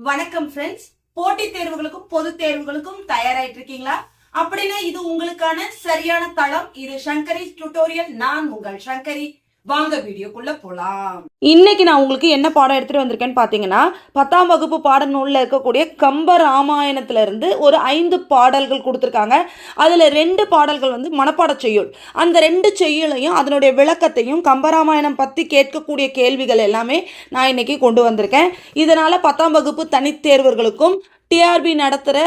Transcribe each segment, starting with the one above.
வணக்கம் ஃப்ரெண்ட்ஸ். போட்டித் தேர்வுகளுக்கும் பொது தேர்வுகளுக்கும் தயாராயிட்டு இருக்கீங்களா? அப்படின்னா இது உங்களுக்கான சரியான தளம். இது சங்கரி டியூட்டோரியல். நான் உங்கள் சங்கரி. வாங்க வீடியோக்குள்ள போலாம். இன்னைக்கு நான் உங்களுக்கு என்ன பாடம் எடுத்துட்டு வந்திருக்கேன்னு பாத்தீங்கன்னா, 10ஆம் வகுப்பு பாடநூல்ல இருக்கக்கூடிய கம்ப ராமாயணத்துல இருந்து ஒரு 5 பாடல்கள் கொடுத்துருக்காங்க. அதுல 2 பாடல்கள் மனப்பாட செய்யுள். அந்த 2 செய்யுளையும் அதனுடைய விளக்கத்தையும் கம்பராமாயணம் பத்தி கேட்கக்கூடிய கேள்விகள் எல்லாமே நான் இன்னைக்கு கொண்டு வந்திருக்கேன். இதனால 10ஆம் வகுப்பு தனித்தேர்வர்களுக்கும் டிஆர்பி நடத்துகிற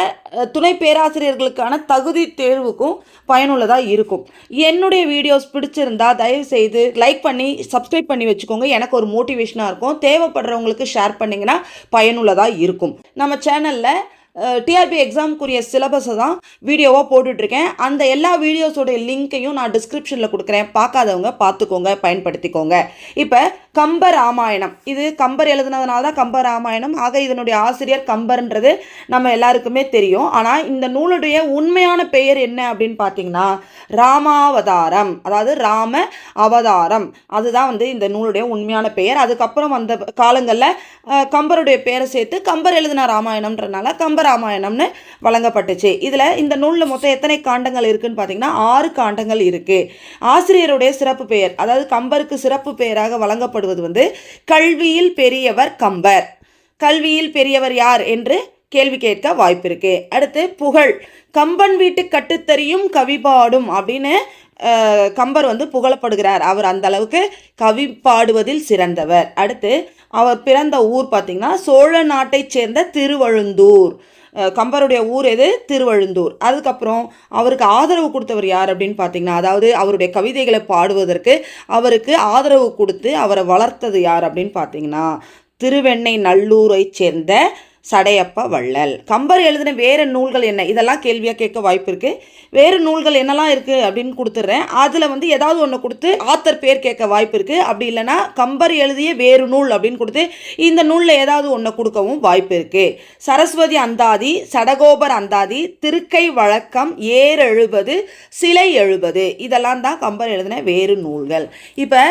துணை பேராசிரியர்களுக்கான தகுதி தேர்வுக்கும் பயனுள்ளதாக இருக்கும். என்னுடைய வீடியோஸ் பிடிச்சிருந்தா தயவுசெய்து லைக் பண்ணி சப்ஸ்கிரைப் பண்ணி வச்சுக்கோங்க. எனக்கு ஒரு மோட்டிவேஷனாக இருக்கும். தேவைப்படுறவங்களுக்கு ஷேர் பண்ணிங்கன்னா பயனுள்ளதாக இருக்கும். நம்ம சேனலில் டிஆர்பி எக்ஸாமுக்குரிய சிலபஸை தான் வீடியோவாக போட்டுட்ருக்கேன். அந்த எல்லா வீடியோஸோடைய லிங்க்கையும் நான் டிஸ்கிரிப்ஷனில் கொடுக்குறேன். பார்க்காதவங்க பார்த்துக்கோங்க, பயன்படுத்திக்கோங்க. இப்போ கம்ப ராமாயணம், இது கம்பர் எழுதுனதுனால தான் கம்ப ராமாயணம். ஆக இதனுடைய ஆசிரியர் கம்பர்ன்றது நம்ம எல்லாருக்குமே தெரியும். ஆனால் இந்த நூலுடைய உண்மையான பெயர் என்ன அப்படின்னு பார்த்தீங்கன்னா ராமாவதாரம், அதாவது ராம அவதாரம். அதுதான் இந்த நூலுடைய உண்மையான பெயர். அதுக்கப்புறம் அந்த காலங்களில் கம்பருடைய பெயரை சேர்த்து கம்பர் எழுதின ராமாயணம்ன்றனால கம்பராமாயணம்னு வழங்கப்பட்டுச்சு. இதில் இந்த நூலில் மொத்தம் எத்தனை காண்டங்கள் இருக்குன்னு பார்த்தீங்கன்னா 6 காண்டங்கள் இருக்குது. ஆசிரியருடைய சிறப்பு பெயர், அதாவது கம்பருக்கு சிறப்பு பெயராக வழங்கப்படுவது கல்வியில் பெரியவர் கம்பர். கல்வியில் பெரியவர் யார் என்று கேள்வி கேட்க வாய்ப்பு இருக்கு. அடுத்து புகழ், கம்பன் வீட்டு கட்டுத்தறியும் கவி பாடும் அப்படின்னு கம்பர் புகழப்படுகிறார். அவர் அந்த அளவுக்கு கவி பாடுவதில் சிறந்தவர். அடுத்து அவர் பிறந்த ஊர் பார்த்தீங்கன்னா சோழ நாட்டைச் சேர்ந்த திருவழுந்தூர். கம்பருடைய ஊர் எது? திருவழுந்தூர். அதுக்கப்புறம் அவருக்கு ஆதரவு கொடுத்தவர் யார் அப்படின்னு பார்த்தீங்கன்னா, அதாவது அவருடைய கவிதைகளை பாடுவதற்கு அவருக்கு ஆதரவு கொடுத்து அவரை வளர்த்தது யார் அப்படின்னு பார்த்தீங்கன்னா திருவெண்ணை நல்லூரை சேர்ந்த சடையப்ப வள்ளல். கம்பர் எழுதின வேறு நூல்கள் என்ன? இதெல்லாம் கேள்வியாக கேட்க வாய்ப்பு இருக்குது. வேறு நூல்கள் என்னெல்லாம் இருக்குது அப்படின்னு கொடுத்துட்றேன். அதில் ஏதாவது ஒன்று கொடுத்து ஆத்தர் பேர் கேட்க வாய்ப்பு இருக்குது. அப்படி இல்லைன்னா கம்பர் எழுதிய வேறு நூல் அப்படின்னு கொடுத்து இந்த நூலில் ஏதாவது ஒன்று கொடுக்கவும் வாய்ப்பு இருக்குது. சரஸ்வதி அந்தாதி, சடகோபர் அந்தாதி, திருக்கை வழக்கம், ஏர் எழுபது, சிலை எழுபது, இதெல்லாம் தான் கம்பர் எழுதின வேறு நூல்கள். இப்போ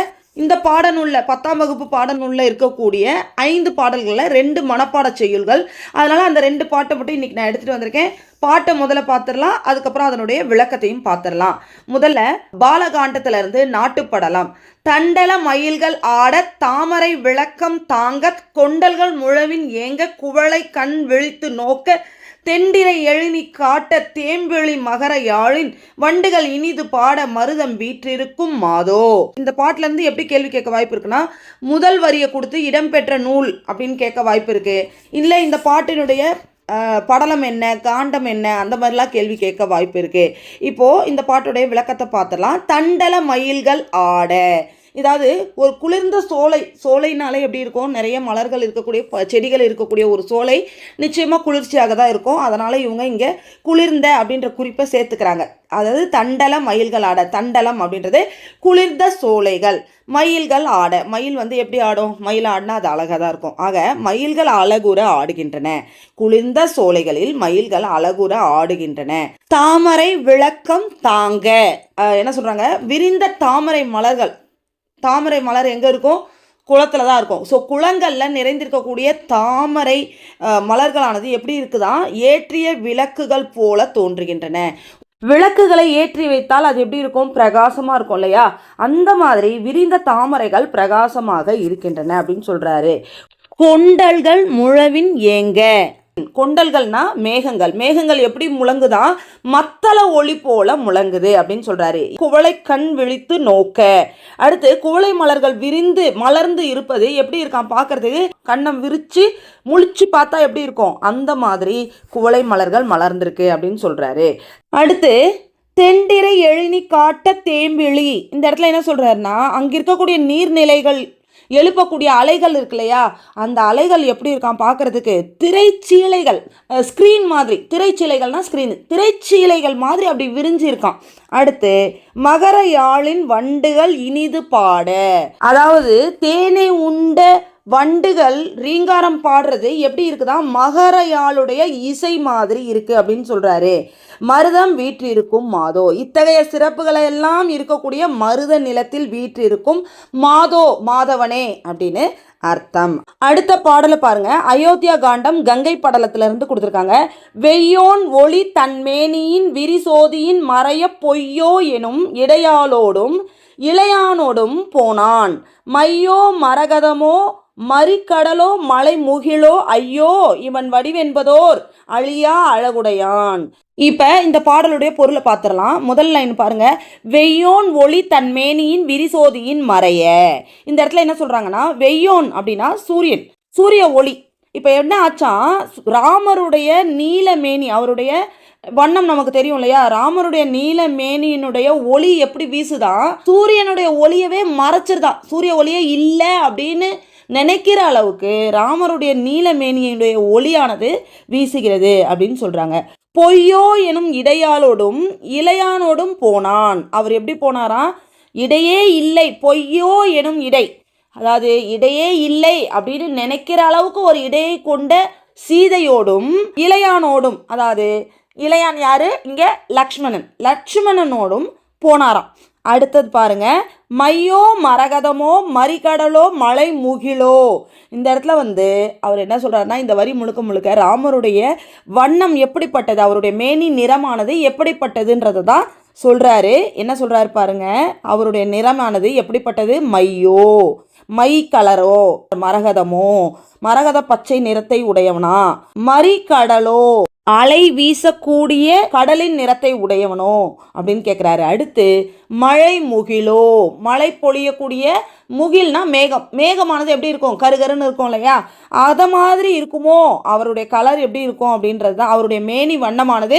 இந்த பாடநூலில் 10ஆம் வகுப்பு பாடநூலில் இருக்கக்கூடிய 5 பாடல்களில் 2 மனப்பாட செய்யுள்கள். அதனால் அந்த 2 பாட்டை மட்டும் இன்றைக்கி நான் எடுத்துகிட்டு வந்திருக்கேன். பாட்டை முதல்ல பார்த்துடலாம், அதுக்கப்புறம் அதனுடைய விளக்கத்தையும் பார்த்துடலாம். முதல்ல பாலகாண்டத்திலிருந்து நாட்டுப்படலாம். தண்டல மயில்கள் ஆட தாமரை விளக்கம் தாங்க கொண்டல்கள் முழவின் ஏங்க குவளை கண் விழித்து நோக்க தெண்டிரை எழுநி காட்ட தேம்பிழி மகர யாழின் வண்டுகள் இனிது பாட மருதம் வீற்றிருக்கும் மாதோ. இந்த பாட்டுல இருந்து எப்படி கேள்வி கேட்க வாய்ப்பு இருக்குன்னா, முதல் வரியை கொடுத்து இடம்பெற்ற நூல் அப்படின்னு கேட்க வாய்ப்பு இருக்கு. இல்லை இந்த பாட்டினுடைய படலம் என்ன, காண்டம் என்ன, அந்த மாதிரிலாம் கேள்வி கேட்க வாய்ப்பு இருக்கு. இப்போ இந்த பாட்டுடைய விளக்கத்தை பார்த்துடலாம். தண்டல மயில்கள் ஆட, இதாவது ஒரு குளிர்ந்த சோலைனாலே எப்படி இருக்கும், நிறைய மலர்கள் இருக்கக்கூடிய செடிகள் இருக்கக்கூடிய ஒரு சோலை நிச்சயமாக குளிர்ச்சியாக தான் இருக்கும். அதனால் இவங்க இங்கே குளிர்ந்த அப்படின்ற குறிப்பை சேர்த்துக்கிறாங்க. அதாவது தண்டல மயில்கள் ஆட, தண்டலம் அப்படின்றது குளிர்ந்த சோலைகள், மயில்கள் ஆட. மயில் எப்படி ஆடும்? மயில் ஆடினா அது அழகாக தான் இருக்கும். ஆக மயில்கள் அழகுற ஆடுகின்றன, குளிர்ந்த சோலைகளில் மயில்கள் அழகுற ஆடுகின்றன. தாமரை விளக்கம் தாங்க, என்ன சொல்கிறாங்க, விரிந்த தாமரை மலர்கள். தாமரை மலர் எங்கே இருக்கும்? குளத்தில் தான் இருக்கும். ஸோ குளங்களில் நிறைந்திருக்கக்கூடிய தாமரை மலர்களானது எப்படி இருக்குதான், ஏற்றிய விளக்குகள் போல தோன்றுகின்றன. விளக்குகளை ஏற்றி வைத்தால் அது எப்படி இருக்கும்? பிரகாசமாக இருக்கும் இல்லையா? அந்த மாதிரி விரிந்த தாமரைகள் பிரகாசமாக இருக்கின்றன அப்படின்னு சொல்கிறாரு. கொண்டல்கள் முழவின் ஏங்க, கொண்டல்கள்னா மேகங்கள். மேகங்கள் எப்படி முழங்குதான்? மத்தள ஒளி போல முழங்குது அப்படின்னு சொல்றாரு. குவளை கண் விழித்து நோக்க, அடுத்து குவளை மலர்கள் விரிந்து மலர்ந்து இருப்பது எப்படி இருக்கான் பார்க்கறதுக்கு? கண்ணம் விரிச்சு முழிச்சு பார்த்தா எப்படி இருக்கும்? அந்த மாதிரி குவளை மலர்கள் மலர்ந்திருக்கு அப்படின்னு சொல்றாரு. அடுத்து தெண்டிரை எழுநி காட்ட தேம்பிழி, இந்த இடத்துல என்ன சொல்றாருன்னா, அங்க இருக்கக்கூடிய நீர்நிலைகள் எழுப்பக்கூடிய அலைகள் இருக்கு இல்லையா, அந்த அலைகள் எப்படி இருக்கான் பார்க்கறதுக்கு? திரைச்சீலைகள், ஸ்க்ரீன் மாதிரி. திரைச்சீலைகள்னா ஸ்க்ரீன், திரைச்சீலைகள் மாதிரி அப்படி விரிஞ்சு இருக்கான். அடுத்து மகர யாழின் வண்டுகள் இனிது பாட, அதாவது தேனை உண்ட வண்டுகள் ரீங்காரம் பாடுறது எப்படி இருக்குதா, மகர யாழுடைய இசை மாதிரி இருக்கு அப்படின்னு சொல்றாரு. மருதம் வீற்றிருக்கும் மாதோ, இத்தகைய சிறப்புகளை எல்லாம் இருக்கக்கூடிய மருத நிலத்தில் வீற்றிருக்கும் மாதோ, மாதவனே அப்படின்னு அர்த்தம். அடுத்த பாடலை பாருங்க. அயோத்தியா காண்டம் கங்கை படலத்துல இருந்து கொடுத்திருக்காங்க. வெய்யோன் ஒளி தன்மேனியின் விரிசோதியின் மறைய பொய்யோ எனும் இடையாளோடும் இளையானோடும் போனான். மையோ மரகதமோ மறிக்கடலோ மலை முகிலோ ஐயோ இவன் வடிவென்பதோர் அழியா அழகுடையான். இப்ப இந்த பாடலுடைய பொருளை பார்த்துடலாம். முதல் லைன் பாருங்க. வெய்யோன் ஒளி தன் மேனியின் விரிசோதியின் மறைய. இந்த இடத்துல என்ன சொல்றாங்கன்னா, வெய்யோன் அப்படின்னா சூரியன், சூரிய ஒளி. இப்ப என்ன ஆச்சா, ராமருடைய நீல மேனி, அவருடைய வண்ணம் நமக்கு தெரியும் இல்லையா, ராமருடைய நீல மேனியினுடைய ஒளி எப்படி வீசுதான், சூரியனுடைய ஒளியவே மறைச்சிருதான். சூரிய ஒளியே இல்லை அப்படின்னு நினைக்கிற அளவுக்கு ராமருடைய நீல மேனியினுடைய ஒளியானது வீசுகிறது அப்படின்னு சொல்றாங்க. பொய்யோ எனும் இடையாளோடும் இளையானோடும் போனான். அவர் எப்படி போனாரா, இடையே இல்லை, பொய்யோ எனும் இடை, அதாவது இடையே இல்லை அப்படின்னு நினைக்கிற அளவுக்கு ஒரு இடையை கொண்ட சீதையோடும் இளையானோடும், அதாவது இளையான் யாரு இங்க, லக்ஷ்மணன், லக்ஷ்மணனோடும் போனாராம். அடுத்தது பாருங்க. மையோ மரகதமோ மறிக்கடலோ மலை முகிலோ. இந்த இடத்துல அவர் என்ன சொல்றாருன்னா, இந்த வரி முழுக்க முழுக்க ராமருடைய வண்ணம் எப்படிப்பட்டது, அவருடைய மேனி நிறமானது எப்படிப்பட்டதுன்றதை தான் சொல்றாரு. என்ன சொல்றாரு பாருங்க, அவருடைய நிறமானது எப்படிப்பட்டது, மையோ, மை கலரோ, மரகதமோ, மரகத பச்சை நிறத்தை உடையவனா, மறிக்கடலோ, அலை வீசக்கூடிய கடலின் நிறத்தை உடையவனோ அப்படின்னு கேட்குறாரு. அடுத்து மழை முகிலோ, மழை பொழியக்கூடிய, முகில்னா மேகம், மேகமானது எப்படி இருக்கும், கருகருன்னு இருக்கும் இல்லையா, அதை மாதிரி இருக்குமோ, அவருடைய கலர் எப்படி இருக்கும் அப்படின்றது தான், அவருடைய மேனி வண்ணமானது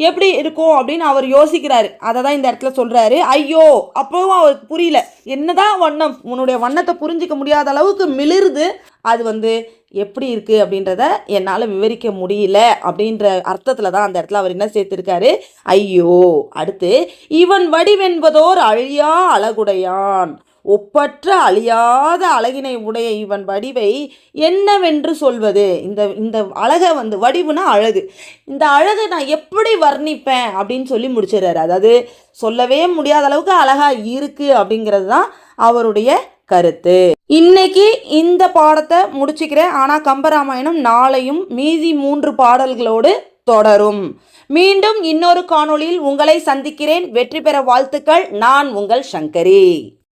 எப்படி இருக்கும் அப்படின்னு அவர் யோசிக்கிறாரு. அதை தான் இந்த இடத்துல சொல்றாரு. ஐயோ, அப்பவும் அவருக்கு புரியல, என்னதான் வண்ணம், உன்னுடைய வண்ணத்தை புரிஞ்சிக்க முடியாத அளவுக்கு மிளிருது, அது எப்படி இருக்குது அப்படின்றத என்னால் விவரிக்க முடியல அப்படின்ற அர்த்தத்தில் தான் அந்த இடத்துல அவர் என்ன சேர்த்திருக்காரு, ஐயோ. அடுத்து இவன் வடிவென்பதோர் அழியா அழகுடையான். ஒப்பற்ற அழியாத அழகினை உடைய இவன் வடிவை என்னவென்று சொல்வது. இந்த அழகை வடிவுனா அழகு, இந்த அழகை நான் எப்படி வர்ணிப்பேன் அப்படின்னு சொல்லி முடிச்சிடறாரு. அதாவது சொல்லவே முடியாத அளவுக்கு அழகா இருக்கு அப்படிங்கிறது தான் அவருடைய கருத்து. இன்னைக்கு இந்த பாடத்தை முடிச்சுக்கிறேன். ஆனால் கம்பராமாயணம் நாளையும் மீதி 3 பாடல்களோடு தொடரும். மீண்டும் இன்னொரு காணொளியில் உங்களை சந்திக்கிறேன். வெற்றி பெற வாழ்த்துக்கள். நான் உங்கள் சங்கரி.